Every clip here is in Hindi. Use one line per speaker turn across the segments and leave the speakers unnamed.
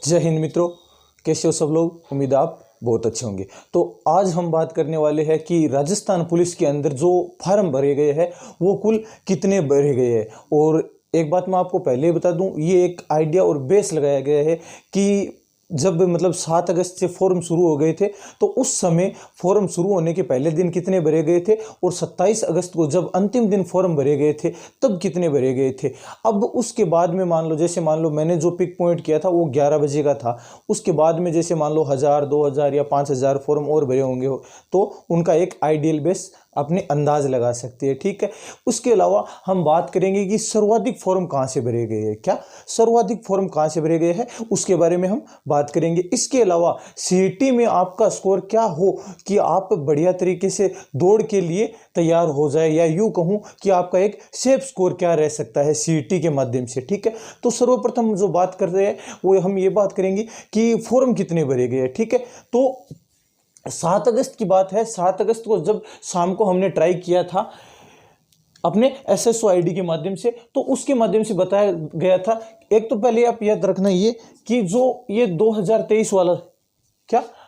जय हिंद मित्रों, कैसे हो सब लोग। उम्मीद आप बहुत अच्छे होंगे। तो आज हम बात करने वाले हैं कि राजस्थान पुलिस के अंदर जो फार्म भरे गए हैं वो कुल कितने भरे गए हैं। और एक बात मैं आपको पहले ही बता दूं, ये एक आइडिया और बेस लगाया गया है कि जब 7 अगस्त से फॉर्म शुरू हो गए थे तो उस समय फॉर्म शुरू होने के पहले दिन कितने भरे गए थे और 27 अगस्त को जब अंतिम दिन फॉर्म भरे गए थे तब कितने भरे गए थे। अब उसके बाद में मान लो मैंने जो पिक पॉइंट किया था वो 11 बजे का था। उसके बाद में जैसे मान लो 1000, 2000 या 5000 फॉर्म और भरे होंगे तो उनका एक आइडियल बेस अपने अंदाज लगा सकते हैं। ठीक है, उसके अलावा हम बात करेंगे कि सर्वाधिक फॉर्म कहाँ से भरे गए हैं। क्या सर्वाधिक फॉर्म कहाँ से भरे गए हैं उसके बारे में हम बात करेंगे। इसके अलावा सीईटी में आपका स्कोर क्या हो कि आप बढ़िया तरीके से दौड़ के लिए तैयार हो जाए, या यूं कहूं कि आपका एक सेफ स्कोर क्या रह सकता है सीईटी के माध्यम से। ठीक है, तो सर्वप्रथम जो बात कर रहे हैं वो हम ये बात करेंगे कि फॉर्म कितने भरे गए हैं। ठीक है, तो 7 अगस्त की बात है। 7 अगस्त को जब शाम को हमने ट्राई किया था अपने एसएसओ आईडी के माध्यम से, तो उसके माध्यम से बताया गया था। एक तो पहले आप याद रखना ये कि जो ये 2023 वाला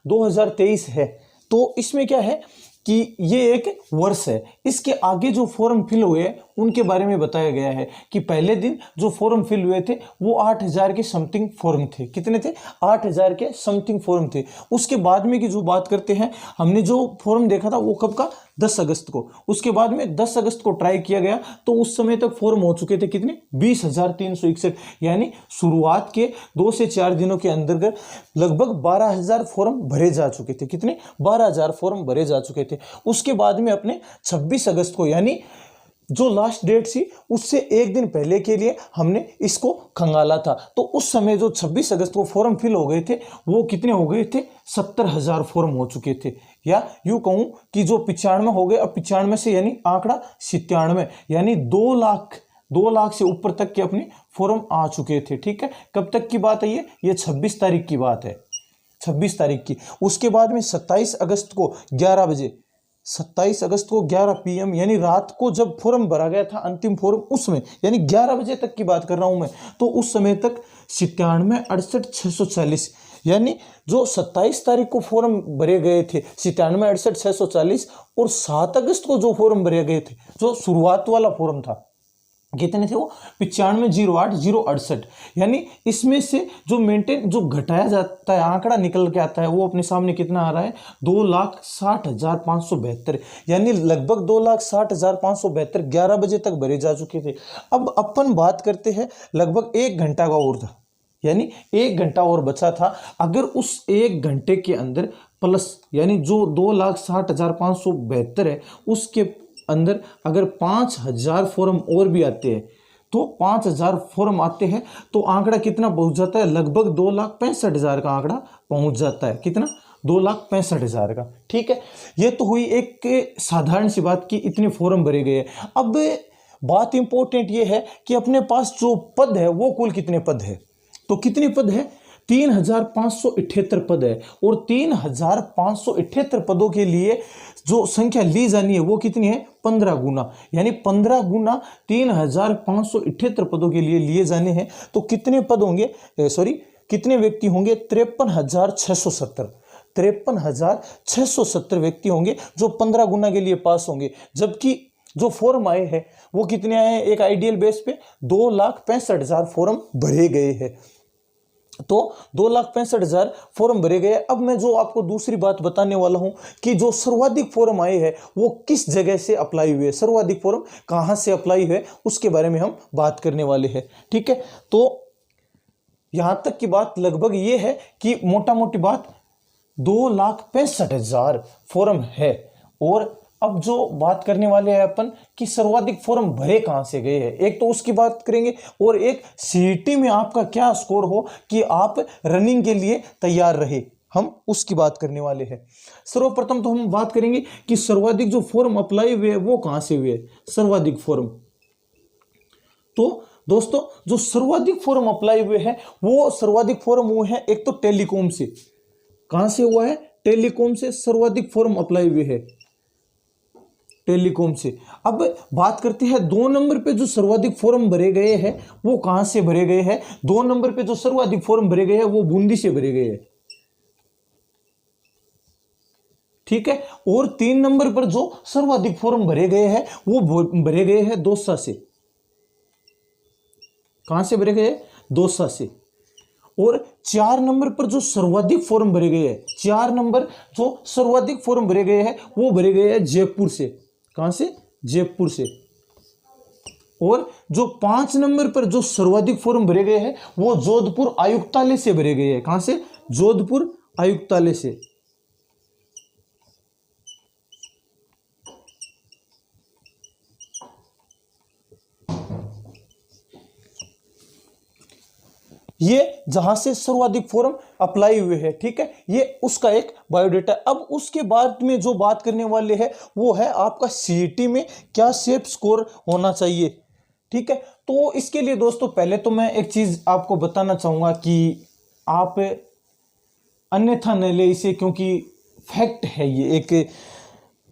2023 है, तो इसमें क्या है कि ये एक वर्ष है। इसके आगे जो फॉर्म फिल हुए उनके बारे में बताया गया है कि पहले दिन जो फॉर्म फिल हुए थे वो 8000 के समथिंग फॉर्म थे। कितने थे? 8000 के समथिंग फॉर्म थे। उसके बाद में की जो बात करते हैं, हमने जो फॉर्म देखा था वो कब का? 10 अगस्त को। उसके बाद में 10 अगस्त को ट्राई किया गया तो उस समय तक फॉर्म हो चुके थे कितने? 20,361। यानी शुरुआत के 2 से 4 दिनों के अंदर लगभग 12,000 फॉर्म भरे जा चुके थे। कितने? 12,000 फॉर्म भरे जा चुके थे। उसके बाद में अपने 26 अगस्त को, यानी जो लास्ट डेट थी उससे एक दिन पहले के लिए हमने इसको खंगाला था। तो उस समय जो 26 अगस्त को फॉर्म फिल हो गए थे वो कितने हो गए थे? 70,000 फॉर्म हो चुके थे। या यूं कहूं कि जो 95 हो गए, अब 95 से यानी आंकड़ा 97, यानी 2 लाख से ऊपर तक के अपने फॉर्म आ चुके थे। ठीक है, कब तक की बात है ये 26 तारीख की बात है, 26 तारीख की। उसके बाद में 27 अगस्त को 11 बजे, 27 अगस्त को 11 PM यानी रात को जब फॉर्म भरा गया था अंतिम फॉर्म, उसमें यानी 11 बजे तक की बात कर रहा हूं मैं, तो उस समय तक 97, 68, 640, यानी जो 27 तारीख को फॉर्म भरे गए थे 97, 68, 640, और 7 अगस्त को जो फॉर्म भरे गए थे जो शुरुआत वाला फॉर्म था, कितने थे वो? 95,08, 068। यानी इसमें से जो घटाया जाता है, आंकड़ा निकल के आता है, वो अपने सामने कितना आ रहा है? 2,60,572। यानी लगभग 2,60,572 11 बजे तक भरे जा चुके थे। अब अपन बात करते हैं लगभग 1 घंटा का और था, यानी 1 घंटा और बचा था। अगर उस 1 घंटे के अंदर प्लस, यानी जो 2,60,572 है उसके अंदर अगर 5,000 फॉर्म और भी आते हैं, तो 5,000 फॉर्म आते हैं तो आंकड़ा कितना पहुंच जाता है? लगभग 2,65,000 का आंकड़ा पहुंच जाता है। कितना? 2,65,000 का। ठीक है, ये तो हुई एक साधारण सी बात कि इतने फॉर्म भरे गए। अब बात इंपॉर्टेंट ये है कि अपने पास जो पद है वो कुल कितने पद है। तो कितने पद है? 3,578 पद है। और 3,578 पदों के लिए जो संख्या ली जानी है वो कितनी है? 15 गुना। यानी 15 गुना 3,578 पदों के लिए लिए जाने हैं। तो कितने पद होंगे, कितने व्यक्ति होंगे? 53,670। 53,670 व्यक्ति होंगे जो 15 गुना के लिए पास होंगे। जबकि जो फॉर्म आए हैं वो कितने आए हैं? एक आइडियल बेस पे 2,65,000 फॉर्म भरे गए हैं। तो 2,65,000 फॉर्म भरे गए। अब मैं जो आपको दूसरी बात बताने वाला हूं कि जो सर्वाधिक फॉर्म आए हैं वो किस जगह से अप्लाई हुए, सर्वाधिक फॉर्म कहां से अप्लाई हुए, उसके बारे में हम बात करने वाले हैं। ठीक है, तो यहां तक की बात लगभग ये है कि मोटा मोटी बात 2,65,000 फॉर्म है। और अब जो बात करने वाले हैं अपन कि सर्वाधिक फॉर्म भरे कहां से गए हैं, एक तो उसकी बात करेंगे और एक सीईटी में आपका क्या स्कोर हो कि आप रनिंग के लिए तैयार रहे, हम उसकी बात करने वाले हैं। सर्वप्रथम तो हम बात करेंगे कि सर्वाधिक जो फॉर्म अप्लाई हुए वो कहां से हुए, सर्वाधिक फॉर्म। तो दोस्तों जो सर्वाधिक फॉर्म अप्लाई हुए हैं वो सर्वाधिक फॉर्म हुए हैं एक तो टेलीकॉम से। कहां से हुआ है? टेलीकॉम से सर्वाधिक फॉर्म अप्लाई हुए हैं। टेलीकॉम से। अब बात करते हैं 2 नंबर पे जो सर्वाधिक फॉर्म भरे गए हैं वो कहां से भरे गए हैं। 2 नंबर पे जो सर्वाधिक फॉर्म भरे गए हैं वो बूंदी से भरे गए हैं, ठीक है। और 3 नंबर पर जो सर्वाधिक फॉर्म भरे गए हैं वो भरे गए हैं दौसा से। कहां से भरे गए? दौसा से। और 4 नंबर पर जो सर्वाधिक फॉर्म भरे गए हैं, 4 नंबर जो सर्वाधिक फॉर्म भरे गए हैं वो भरे गए हैं जयपुर से। कहां से? जयपुर से। और जो 5 नंबर पर जो सर्वाधिक फॉर्म भरे गए हैं वो जोधपुर आयुक्तालय से भरे गए हैं। कहां से? जोधपुर आयुक्तालय से। ये जहां से सर्वाधिक फॉर्म अप्लाई हुए हैं, ठीक है, ये उसका एक बायोडेटा। अब उसके बाद में जो बात करने वाले हैं वो है आपका सीईटी में क्या सेफ स्कोर होना चाहिए, ठीक है। तो इसके लिए दोस्तों पहले तो मैं एक चीज आपको बताना चाहूंगा कि आप अन्यथा न ले इसे, क्योंकि फैक्ट है ये एक,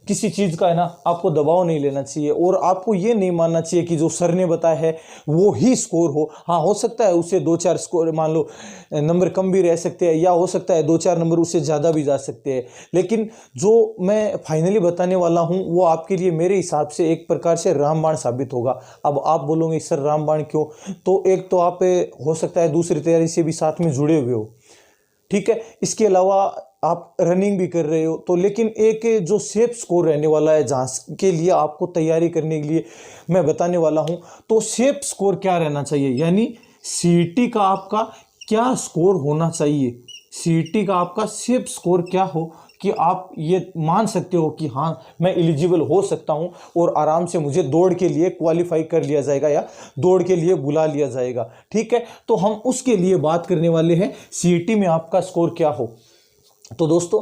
किसी चीज का है ना आपको दबाव नहीं लेना चाहिए और आपको ये नहीं मानना चाहिए कि जो सर ने बताया है वो ही स्कोर हो। हाँ, हो सकता है उससे 2-4 स्कोर मान लो नंबर कम भी रह सकते हैं, या हो सकता है 2-4 नंबर उससे ज़्यादा भी जा सकते हैं, लेकिन जो मैं फाइनली बताने वाला हूँ वो आपके लिए मेरे हिसाब से एक प्रकार से रामबाण साबित होगा। अब आप बोलोगे सर रामबाण क्यों? तो एक तो आप हो सकता है दूसरी तैयारी से भी साथ में जुड़े हुए हो, ठीक है, इसके अलावा आप रनिंग भी कर रहे हो, तो लेकिन एक जो सेफ स्कोर रहने वाला है जहाँ के लिए आपको तैयारी करने के लिए मैं बताने वाला हूँ। तो सेफ स्कोर क्या रहना चाहिए, यानी सीईटी का आपका क्या स्कोर होना चाहिए, सीईटी का आपका सेफ स्कोर क्या हो कि आप ये मान सकते हो कि हाँ मैं एलिजिबल हो सकता हूँ और आराम से मुझे दौड़ के लिए क्वालिफाई कर लिया जाएगा या दौड़ के लिए बुला लिया जाएगा, ठीक है। तो हम उसके लिए बात करने वाले हैं सीईटी में आपका स्कोर क्या हो। तो दोस्तों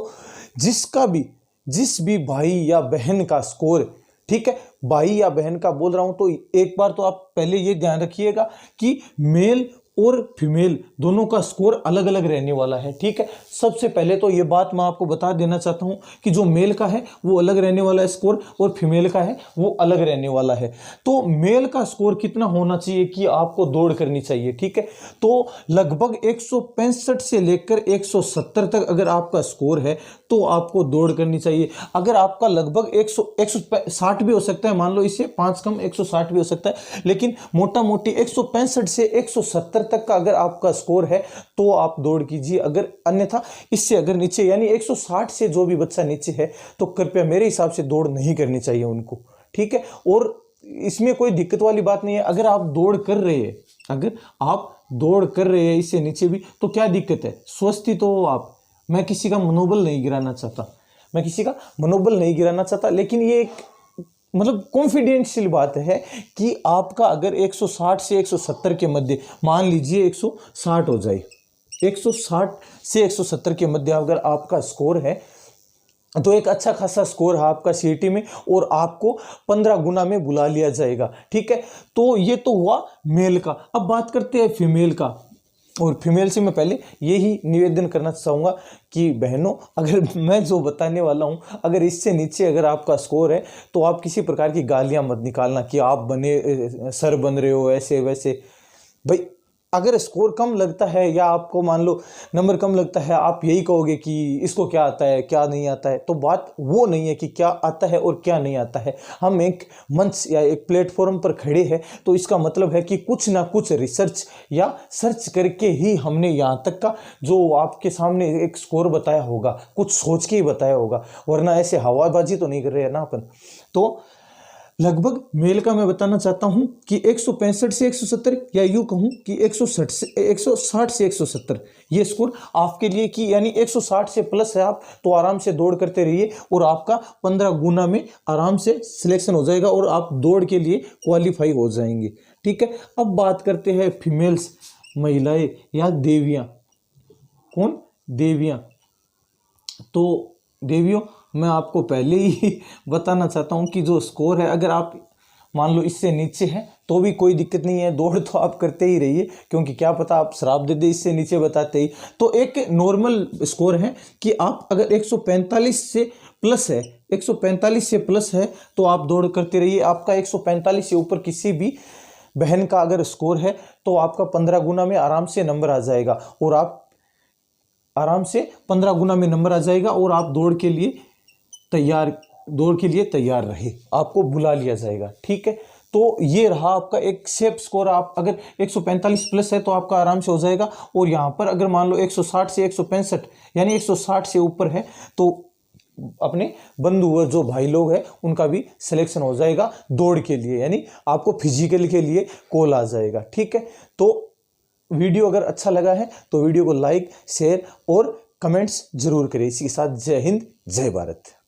जिस भी भाई या बहन का स्कोर, ठीक है, भाई या बहन का बोल रहा हूं तो एक बार तो आप पहले ये ध्यान रखिएगा कि मेल और फीमेल दोनों का स्कोर अलग अलग रहने वाला है, ठीक है। सबसे पहले तो ये बात मैं आपको बता देना चाहता हूं कि जो मेल का है वो अलग रहने वाला है स्कोर और फीमेल का है वो अलग रहने वाला है। तो मेल का स्कोर कितना होना चाहिए कि आपको दौड़ करनी चाहिए, ठीक है। तो लगभग 165 से लेकर 170 तक अगर आपका स्कोर है तो आपको दौड़ करनी चाहिए। अगर आपका लगभग 160 भी हो सकता है, मान लो इससे 5 कम 160 भी हो सकता है, लेकिन मोटा मोटी 165 से 170 तक का अगर आपका स्कोर है तो आप दौड़ कीजिए। अगर अन्यथा इससे अगर नीचे यानी 160 से जो भी बच्चा नीचे है तो कृपया मेरे हिसाब से दौड़ नहीं करनी चाहिए उनको, ठीक है। और इसमें कोई दिक्कत वाली बात नहीं है। अगर आप दौड़ कर रहे हैं, अगर आप दौड़ कर रहे हैं इससे नीचे भी तो क्या दिक्कत है, स्वस्थ ही तो हो आप। मैं किसी का मनोबल नहीं गिराना चाहता, लेकिन ये एक मतलब कॉन्फिडेंशियल बात है कि आपका अगर 160 से 170 के मध्य, मान लीजिए 160 हो जाए, 160 से 170 के मध्य अगर आपका स्कोर है तो एक अच्छा खासा स्कोर है आपका सीईटी में और आपको 15 गुना में बुला लिया जाएगा, ठीक है। तो ये तो हुआ मेल का। अब बात करते हैं फीमेल का। और फीमेल से मैं पहले यही निवेदन करना चाहूँगा कि बहनों, अगर मैं जो बताने वाला हूँ अगर इससे नीचे अगर आपका स्कोर है तो आप किसी प्रकार की गालियाँ मत निकालना कि आप सर बन रहे हो ऐसे वैसे। भाई अगर स्कोर कम लगता है या आपको मान लो नंबर कम लगता है, आप यही कहोगे कि इसको क्या आता है क्या नहीं आता है, तो बात वो नहीं है कि क्या आता है और क्या नहीं आता है। हम एक मंच या एक प्लेटफॉर्म पर खड़े हैं तो इसका मतलब है कि कुछ ना कुछ रिसर्च या सर्च करके ही हमने यहाँ तक का जो आपके सामने एक स्कोर बताया होगा, कुछ सोच के ही बताया होगा, वरना ऐसे हवाबाजी तो नहीं कर रहे हैं ना अपन। तो लगभग मेल का मैं बताना चाहता हूं कि 165 से 170 या यूं कहूं कि 160 से 170 ये स्कोर आपके लिए कि यानी 160 से प्लस है आप तो आराम से दौड़ करते रहिए और आपका 15 गुना में आराम से सिलेक्शन हो जाएगा और आप दौड़ के लिए क्वालिफाई हो जाएंगे, ठीक है। अब बात करते हैं फीमेल्स, महिलाएं या देवियां। कौन? देवियां। तो देवियों, मैं आपको पहले ही बताना चाहता हूं कि जो स्कोर है अगर आप मान लो इससे नीचे है तो भी कोई दिक्कत नहीं है, दौड़ तो आप करते ही रहिए, क्योंकि क्या पता आप शराब दे दे इससे नीचे बताते ही। तो एक नॉर्मल स्कोर है कि आप अगर 145 से प्लस है 145 से प्लस है तो आप दौड़ करते रहिए। आपका 145 से ऊपर किसी भी बहन का अगर स्कोर है तो आपका 15 गुना में आराम से नंबर आ जाएगा, और आप आराम से 15 गुना में नंबर आ जाएगा, और आप दौड़ के लिए तैयार रहे, आपको बुला लिया जाएगा। ठीक है, तो ये रहा आपका एक सेफ स्कोर। आप अगर 145 प्लस है तो आपका आराम से हो जाएगा, और यहाँ पर अगर मान लो 160 से 165 यानी 160 से ऊपर है तो अपने बंधु और जो भाई लोग हैं उनका भी सिलेक्शन हो जाएगा दौड़ के लिए, यानी आपको फिजिकल के लिए कॉल आ जाएगा। ठीक है, तो वीडियो अगर अच्छा लगा है तो वीडियो को लाइक, शेयर और कमेंट्स जरूर करें। इसी के साथ जय हिंद, जय भारत।